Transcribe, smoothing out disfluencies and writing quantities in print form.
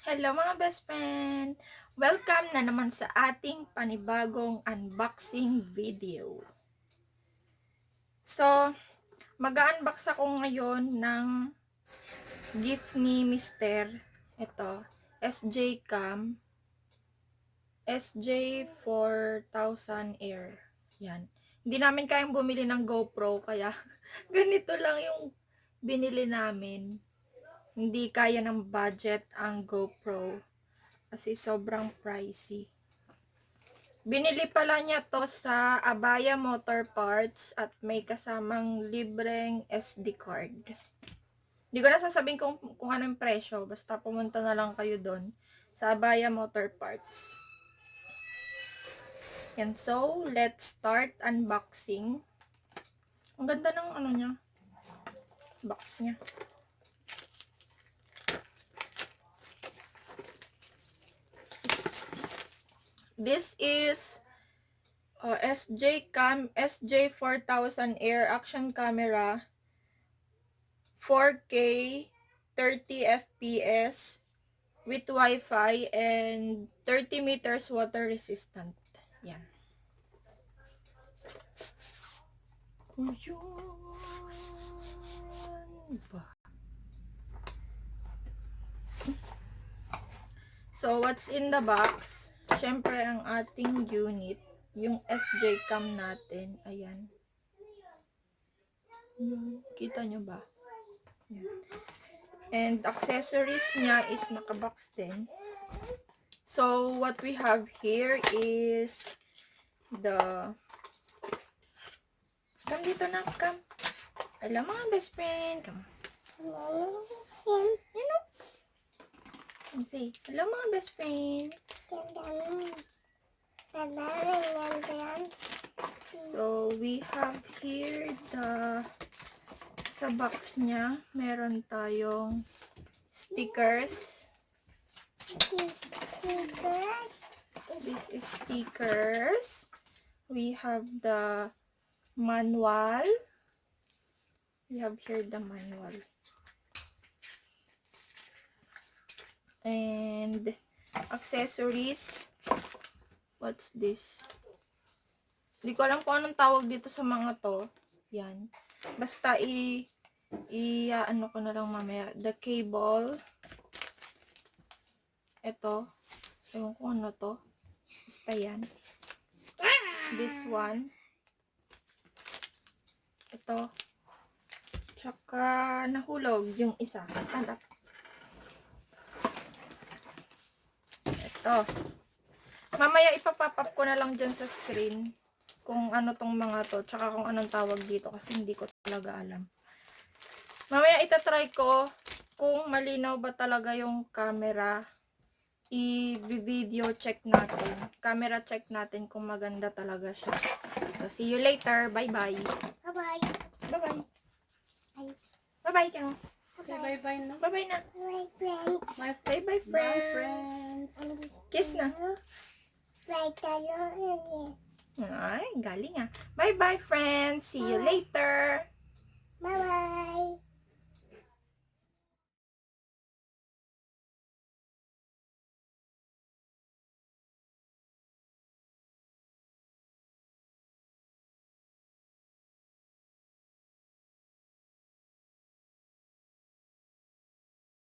Hello mga best friend! Welcome na naman sa ating panibagong unboxing video. So, mag-unbox ako ngayon ng gift ni Mr. Ito, SJCAM SJ4000 Air. Yan. Hindi namin kayang bumili ng GoPro, kaya ganito lang yung binili namin. Hindi kaya ng budget ang GoPro kasi sobrang pricey. Binili pala niya to sa Abaya Motor Parts at may kasamang libreng SD card. Hindi ko na sasabihin kung ano yung presyo, basta pumunta na lang kayo doon sa Abaya Motor Parts. Yan, so let's start unboxing. Ang ganda ng ano niya, box niya. This is SJCAM SJ4000 Air Action Camera 4K 30 FPS with Wi-Fi and 30 meters water resistant. Yan. So, what's in the box? Siyempre, ang ating unit, yung SJCAM natin. Ayan. Kita nyo ba? Ayan. And accessories niya is nakabox din. So, what we have here is the... Come dito na, come. Hello mga best friend. Come. Hello. You know? And say, hello mga best friend. So, we have here the... Sa box niya, meron tayong stickers. This is stickers. We have the manual. We have here the manual. And accessories. What's this? Hindi ko alam kung anong tawag dito sa mga to. Yan. Basta ano ko na lang mamaya. The cable. Ito. Ewan ko ano to. Basta yan. This one. Ito. Tsaka nahulog yung isa. Stand up. Ito. Mamaya ipapapap ko na lang dyan sa screen kung ano tong mga to, tsaka kung anong tawag dito kasi hindi ko talaga alam. Mamaya itatry ko kung malinaw ba talaga yung camera. I-video check natin. Camera check natin kung maganda talaga siya. So, see you later. Bye-bye. Bye-bye. Bye-bye. Bye-bye, Kang. Say bye-bye na. Bye-bye na. Bye, friends. Bye-bye, friends. Kiss na. Bye, tayo. Ay, galing ah. Bye-bye, friends. See you later. Bye-bye.